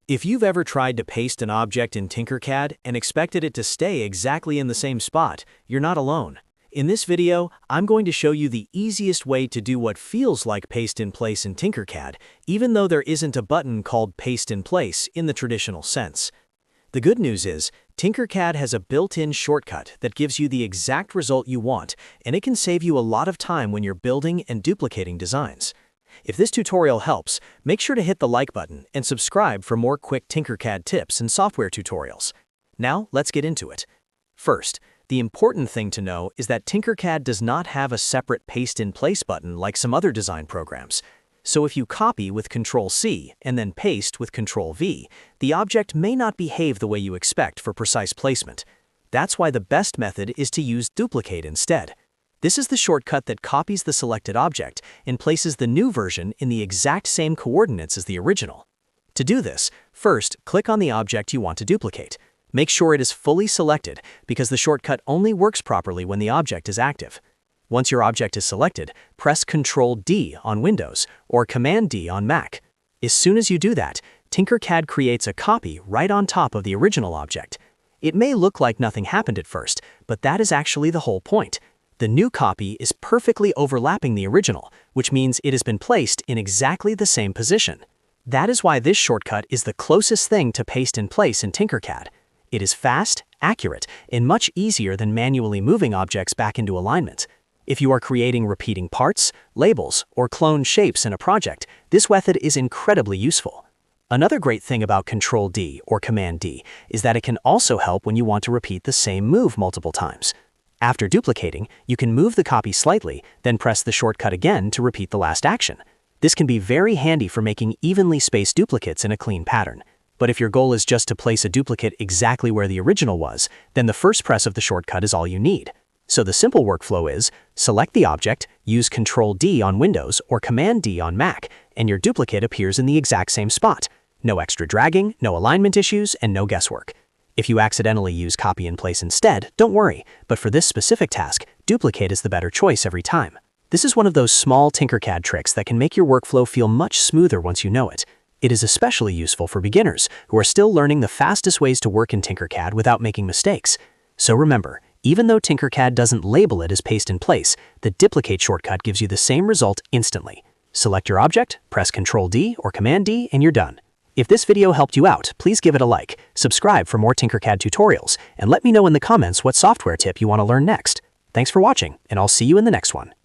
If you've ever tried to paste an object in Tinkercad and expected it to stay exactly in the same spot, you're not alone. In this video, I'm going to show you the easiest way to do what feels like paste in place in Tinkercad, even though there isn't a button called paste in place in the traditional sense. The good news is, Tinkercad has a built-in shortcut that gives you the exact result you want, and it can save you a lot of time when you're building and duplicating designs. If this tutorial helps, make sure to hit the like button and subscribe for more quick Tinkercad tips and software tutorials. Now, let's get into it. First, the important thing to know is that Tinkercad does not have a separate paste in place button like some other design programs. So if you copy with Ctrl-C and then paste with Ctrl-V, the object may not behave the way you expect for precise placement. That's why the best method is to use duplicate instead. This is the shortcut that copies the selected object and places the new version in the exact same coordinates as the original. To do this, first click on the object you want to duplicate. Make sure it is fully selected because the shortcut only works properly when the object is active. Once your object is selected, press Ctrl-D on Windows or Command-D on Mac. As soon as you do that, Tinkercad creates a copy right on top of the original object. It may look like nothing happened at first, but that is actually the whole point. The new copy is perfectly overlapping the original, which means it has been placed in exactly the same position. That is why this shortcut is the closest thing to paste in place in Tinkercad. It is fast, accurate, and much easier than manually moving objects back into alignment. If you are creating repeating parts, labels, or clone shapes in a project, this method is incredibly useful. Another great thing about Ctrl-D or Command-D is that it can also help when you want to repeat the same move multiple times. After duplicating, you can move the copy slightly, then press the shortcut again to repeat the last action. This can be very handy for making evenly spaced duplicates in a clean pattern. But if your goal is just to place a duplicate exactly where the original was, then the first press of the shortcut is all you need. So the simple workflow is, select the object, use Ctrl-D on Windows or Command-D on Mac, and your duplicate appears in the exact same spot. No extra dragging, no alignment issues, and no guesswork. If you accidentally use copy in place instead, don't worry, but for this specific task, duplicate is the better choice every time. This is one of those small Tinkercad tricks that can make your workflow feel much smoother once you know it. It is especially useful for beginners who are still learning the fastest ways to work in Tinkercad without making mistakes. So remember, even though Tinkercad doesn't label it as paste in place, the duplicate shortcut gives you the same result instantly. Select your object, press Ctrl-D or Command-D, and you're done. If this video helped you out, please give it a like, subscribe for more Tinkercad tutorials, and let me know in the comments what software tip you want to learn next. Thanks for watching, and I'll see you in the next one.